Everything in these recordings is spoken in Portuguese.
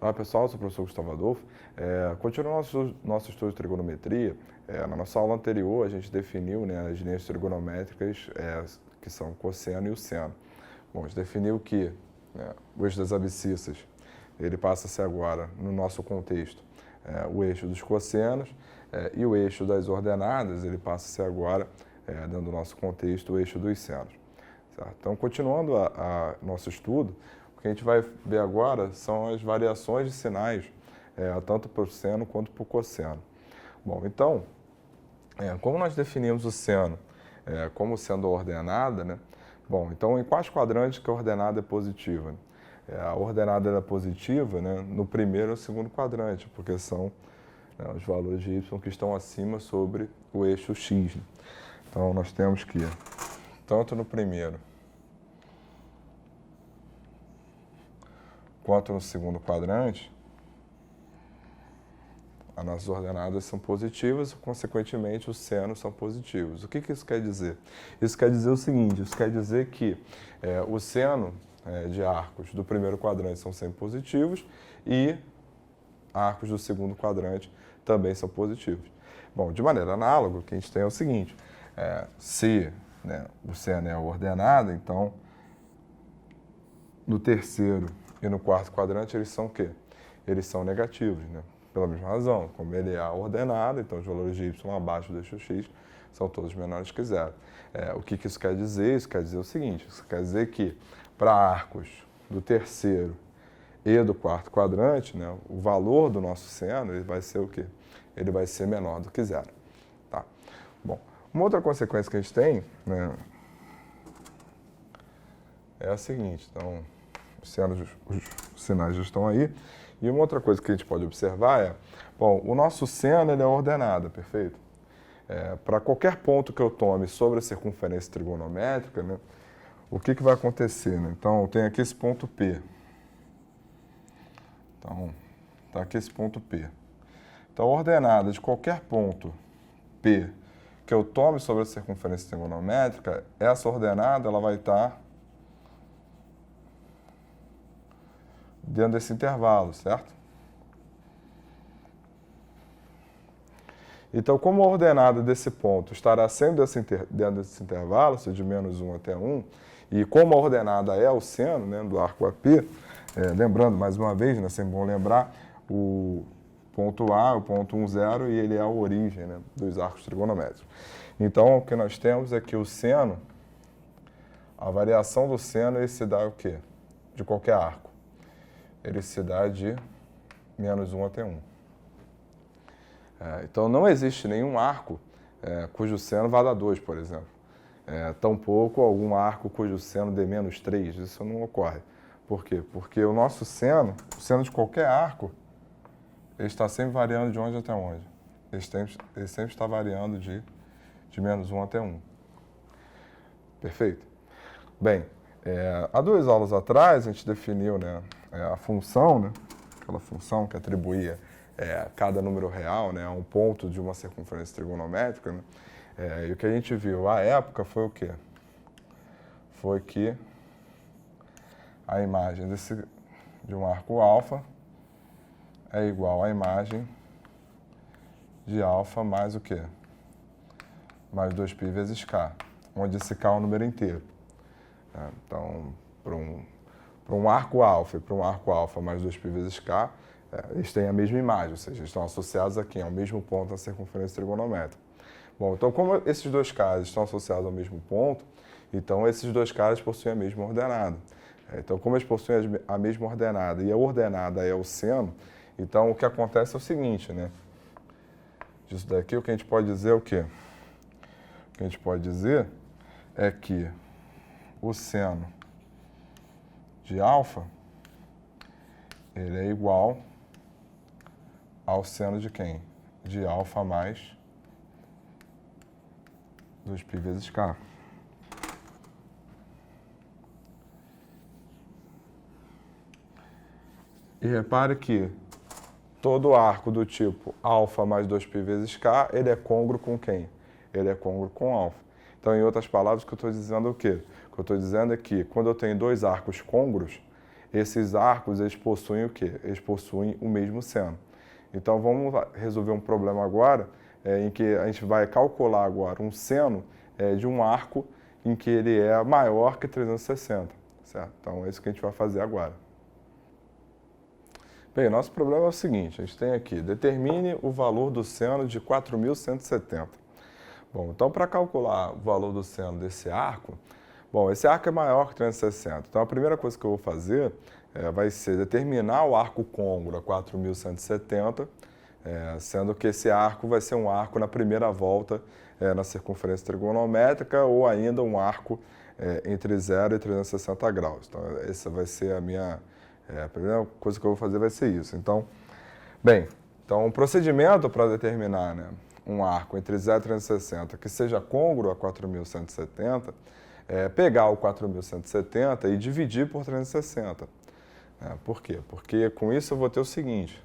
Olá pessoal, sou o professor Gustavo Adolfo. Continuando nosso estudo de trigonometria, na nossa aula anterior a gente definiu, né, as linhas trigonométricas que são o cosseno e o seno. Bom, a gente definiu que, né, o eixo das abscissas ele passa a ser agora, no nosso contexto, o eixo dos cossenos, e o eixo das ordenadas ele passa a ser agora, dentro do nosso contexto, o eixo dos senos. Certo? Então, continuando nosso estudo, o que a gente vai ver agora são as variações de sinais, tanto para o seno quanto para o cosseno. Bom, então, como nós definimos o seno como sendo ordenada, né? Bom, então em quais quadrantes que a ordenada é positiva? A ordenada é positiva, né, no primeiro e segundo quadrante, porque são, né, os valores de y que estão acima sobre o eixo x. Né? Então nós temos que, tanto no primeiro quanto no segundo quadrante, as nossas ordenadas são positivas, consequentemente os senos são positivos. O que isso quer dizer? Isso quer dizer o seguinte, isso quer dizer que o seno de arcos do primeiro quadrante são sempre positivos e arcos do segundo quadrante também são positivos. Bom, de maneira análoga, o que a gente tem é o seguinte, se, né, o seno é ordenado, então no terceiro e no quarto quadrante eles são o quê? Eles são negativos, né? Pela mesma razão, como ele é ordenado, então os valores de y abaixo do eixo x são todos menores que zero. O que isso quer dizer? Isso quer dizer o seguinte, isso quer dizer que para arcos do terceiro e do quarto quadrante, né, o valor do nosso seno ele vai ser o quê? Ele vai ser menor do que zero. Tá? Bom, uma outra consequência que a gente tem, né, é a seguinte, então, os sinais já estão aí. E uma outra coisa que a gente pode observar bom, o nosso seno ele é ordenado, perfeito? Para qualquer ponto que eu tome sobre a circunferência trigonométrica, né, o que vai acontecer? Né? Então, tem aqui esse ponto P. Então, está aqui esse ponto P. Então, a ordenada de qualquer ponto P que eu tome sobre a circunferência trigonométrica, essa ordenada ela vai estar dentro desse intervalo, certo? Então, como a ordenada desse ponto estará sempre dentro desse intervalo, seja de -1 até 1, e como a ordenada é o seno, né, do arco AP, lembrando mais uma vez, né, sempre bom lembrar, o ponto A, o ponto 1, 0, e ele é a origem, né, dos arcos trigonométricos. Então, o que nós temos é que o seno, a variação do seno, ele se dá o quê? De qualquer arco. Ele se dá de -1 até 1. Então, não existe nenhum arco cujo seno vá dar 2, por exemplo. Tampouco algum arco cujo seno dê -3, isso não ocorre. Por quê? Porque o nosso seno, o seno de qualquer arco, ele está sempre variando de onde até onde? Ele sempre está variando de -1 até 1. Perfeito? Bem, há 2 aulas atrás a gente definiu, né, a função, né, aquela função que atribuía cada número real, né, a um ponto de uma circunferência trigonométrica, né, e o que a gente viu à época foi o quê? Foi que a imagem de um arco alfa é igual à imagem de alfa mais o quê? Mais 2π vezes k, onde esse k é um número inteiro. Então, para um arco alfa e para um arco alfa mais 2π vezes k, eles têm a mesma imagem, ou seja, estão associados aqui ao mesmo ponto da circunferência trigonométrica. Bom, então como esses dois caras estão associados ao mesmo ponto, então esses dois caras possuem a mesma ordenada. Então, como eles possuem a mesma ordenada e a ordenada é o seno, então o que acontece é o seguinte, né? Disso daqui, o que a gente pode dizer é o quê? O que a gente pode dizer é que o seno de alfa, ele é igual ao seno de quem? De alfa mais 2π vezes k. E repare que todo arco do tipo alfa mais 2π vezes k, ele é congruo com quem? Ele é congruo com alfa. Então, em outras palavras, o que eu estou dizendo é o quê? O que eu estou dizendo é que quando eu tenho 2 arcos côngruos, esses arcos, eles possuem o quê? Eles possuem o mesmo seno. Então, vamos resolver um problema agora, em que a gente vai calcular agora um seno de um arco em que ele é maior que 360, certo? Então, é isso que a gente vai fazer agora. Bem, nosso problema é o seguinte, a gente tem aqui, determine o valor do seno de 4.170. Bom, então para calcular o valor do seno desse arco, bom, esse arco é maior que 360, então a primeira coisa que eu vou fazer vai ser determinar o arco côngruo a 4.170, sendo que esse arco vai ser um arco na primeira volta na circunferência trigonométrica ou ainda um arco entre 0 e 360 graus. Então, essa vai ser a primeira coisa que eu vou fazer vai ser isso. Então, bem, o procedimento para determinar, né, um arco entre 0 e 360 que seja côngruo a 4.170 é pegar o 4.170 e dividir por 360. Por quê? Porque com isso eu vou ter o seguinte,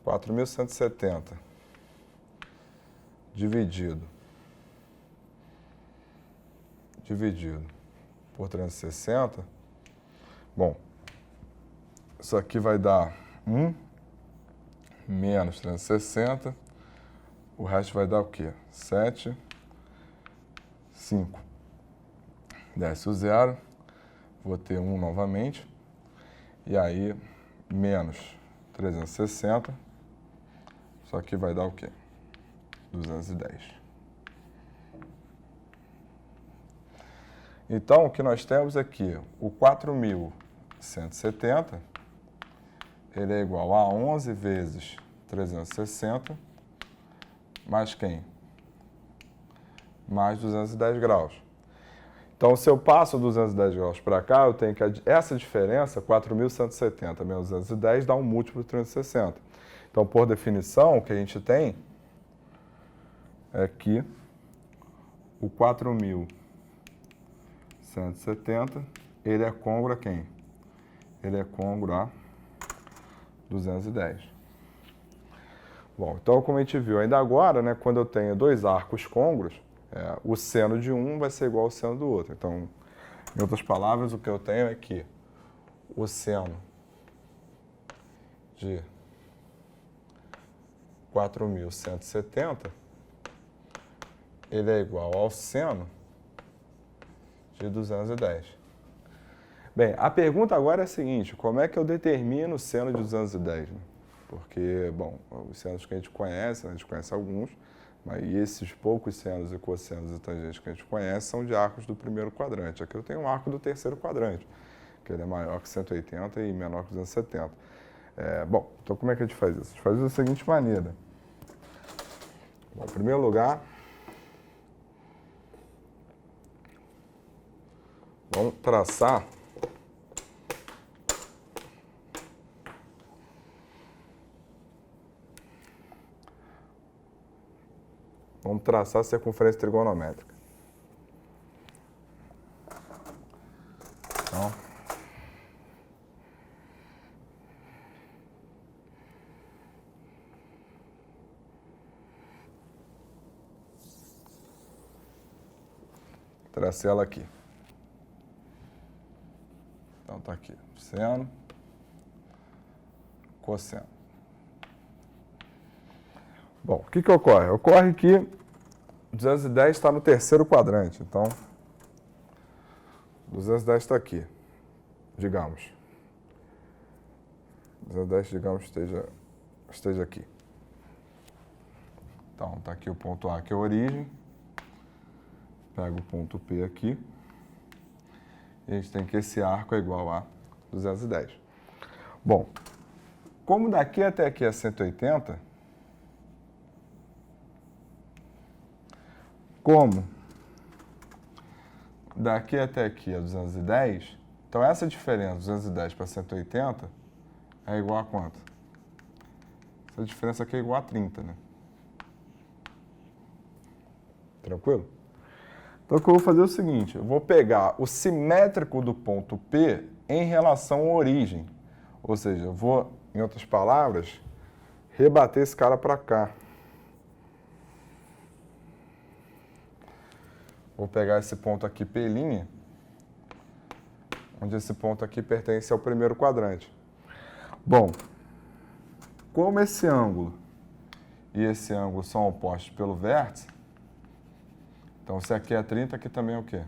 4.170 dividido por 360, bom, isso aqui vai dar 1 menos 360, o resto vai dar o quê? 7, 5. Desce o zero, vou ter 1 novamente, e aí menos 360, isso aqui vai dar o quê? 210. Então, o que nós temos aqui, o 4.170, ele é igual a 11 vezes 360, mais quem? Mais 210 graus. Então, se eu passo 210 graus para cá, eu tenho que essa diferença, 4.170 menos 210, dá um múltiplo de 360. Então, por definição, o que a gente tem é que o 4.170, ele é côngruo a quem? Ele é côngruo a 210. Bom, então como a gente viu ainda agora, né, quando eu tenho dois arcos côngruos, o seno de um vai ser igual ao seno do outro. Então, em outras palavras, o que eu tenho é que o seno de 4.170, ele é igual ao seno de 210. Bem, a pergunta agora é a seguinte, como é que eu determino o seno de 210? Né? Porque, bom, os senos que a gente conhece alguns, mas esses poucos senos e cossenos e tangentes que a gente conhece são de arcos do primeiro quadrante. Aqui eu tenho um arco do terceiro quadrante, que ele é maior que 180 e menor que 270. Bom, então como é que a gente faz isso? A gente faz da seguinte maneira. Bom, em primeiro lugar, vamos traçar a circunferência trigonométrica. Então, tracei ela aqui. Então, tá aqui, seno, cosseno. Bom, o que ocorre? Ocorre que 210 está no terceiro quadrante, então 210 está aqui, digamos. 210, digamos, esteja aqui. Então, está aqui o ponto A, que é a origem. Pego o ponto P aqui. E a gente tem que esse arco é igual a 210. Bom, como daqui até aqui é 180, como daqui até aqui é 210, então essa diferença, 210 para 180, é igual a quanto? Essa diferença aqui é igual a 30, né? Tranquilo? Então, o que eu vou fazer é o seguinte, eu vou pegar o simétrico do ponto P em relação à origem. Ou seja, eu vou, em outras palavras, rebater esse cara para cá. Vou pegar esse ponto aqui, P', onde esse ponto aqui pertence ao primeiro quadrante. Bom, como esse ângulo e esse ângulo são opostos pelo vértice, então se aqui é 30, aqui também é o quê?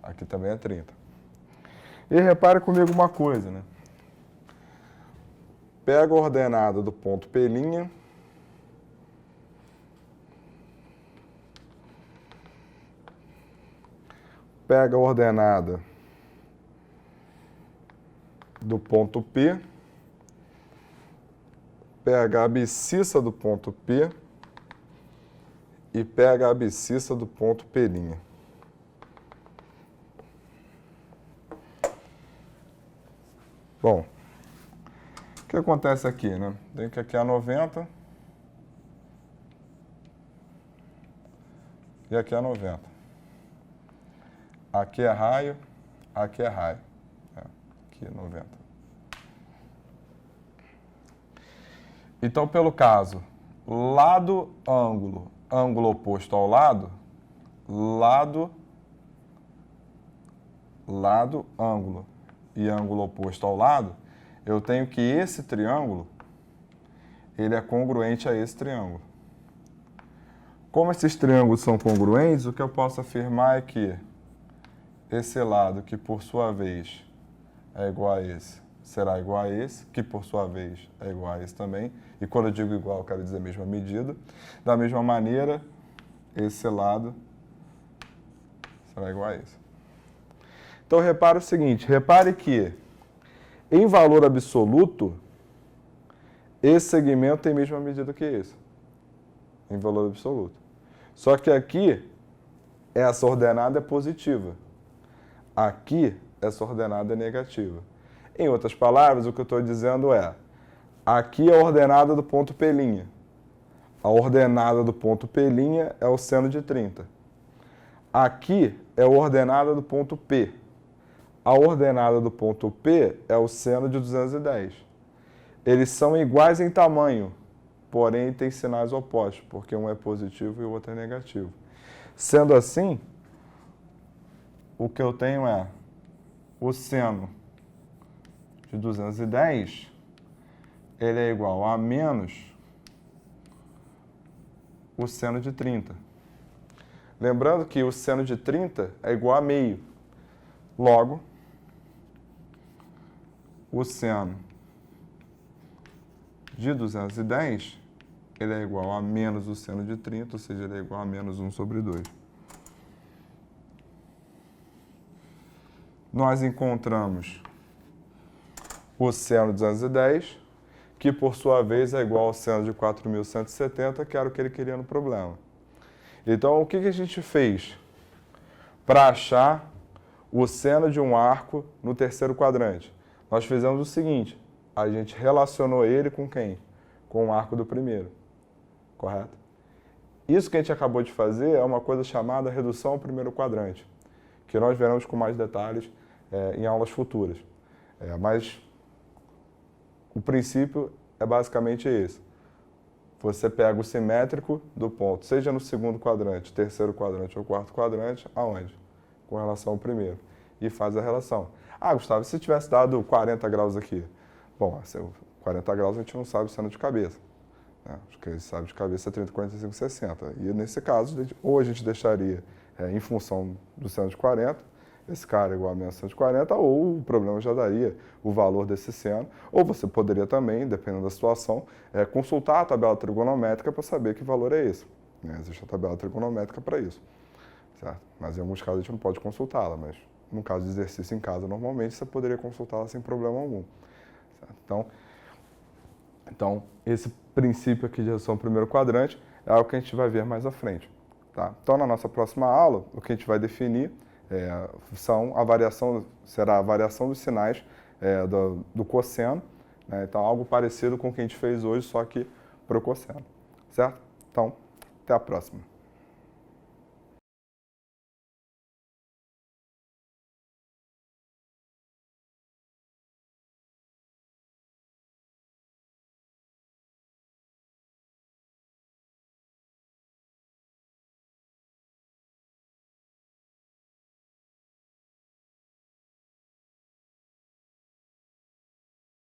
Aqui também é 30. E repare comigo uma coisa, né? Pega a ordenada do ponto P', pega a ordenada do ponto P, pega a abscissa do ponto P e pega a abscissa do ponto P'. Bom, o que acontece aqui, né? Tem que aqui é 90 e aqui é 90. Aqui é raio, aqui é raio. Aqui é 90. Então, pelo caso, lado, ângulo, ângulo oposto ao lado, lado, ângulo e ângulo oposto ao lado, eu tenho que esse triângulo, ele é congruente a esse triângulo. Como esses triângulos são congruentes, o que eu posso afirmar é que esse lado, que por sua vez é igual a esse, será igual a esse, que por sua vez é igual a esse também. E quando eu digo igual, eu quero dizer a mesma medida. Da mesma maneira, esse lado será igual a esse. Então, repare o seguinte, repare que, em valor absoluto, esse segmento tem a mesma medida que esse, em valor absoluto. Só que aqui, essa ordenada é positiva. Aqui, essa ordenada é negativa. Em outras palavras, o que eu estou dizendo é, aqui é a ordenada do ponto P'. A ordenada do ponto P' é o seno de 30. Aqui é a ordenada do ponto P. A ordenada do ponto P é o seno de 210. Eles são iguais em tamanho, porém têm sinais opostos, porque um é positivo e o outro é negativo. Sendo assim, o que eu tenho é o seno de 210, ele é igual a menos o seno de 30. Lembrando que o seno de 30 é igual a meio. Logo, o seno de 210, ele é igual a menos o seno de 30, ou seja, ele é igual a menos 1 sobre 2. Nós encontramos o seno de 210, que por sua vez é igual ao seno de 4.170, que era o que ele queria no problema. Então, o que a gente fez para achar o seno de um arco no terceiro quadrante? Nós fizemos o seguinte, a gente relacionou ele com quem? Com o arco do primeiro, correto? Isso que a gente acabou de fazer é uma coisa chamada redução ao primeiro quadrante, que nós veremos com mais detalhes em aulas futuras. Mas o princípio é basicamente esse. Você pega o simétrico do ponto, seja no segundo quadrante, terceiro quadrante ou quarto quadrante, aonde? Com relação ao primeiro. E faz a relação. Ah, Gustavo, se tivesse dado 40 graus aqui? Bom, 40 graus a gente não sabe o seno de cabeça. Né? Acho que a gente sabe de cabeça é 30, 45, 60. E nesse caso, ou a gente deixaria em função do seno de 40, esse cara é igual a menos 140, ou o problema já daria o valor desse seno. Ou você poderia também, dependendo da situação, consultar a tabela trigonométrica para saber que valor é esse. Né? Existe a tabela trigonométrica para isso. Certo? Mas em alguns casos a gente não pode consultá-la, mas no caso de exercício em casa, normalmente você poderia consultá-la sem problema algum. Certo? Então, esse princípio aqui de redução ao primeiro quadrante é algo que a gente vai ver mais à frente. Tá? Então, na nossa próxima aula, o que a gente vai definir será a variação dos sinais do cosseno, né? Então, algo parecido com o que a gente fez hoje, só que para o cosseno. Certo? Então, até a próxima.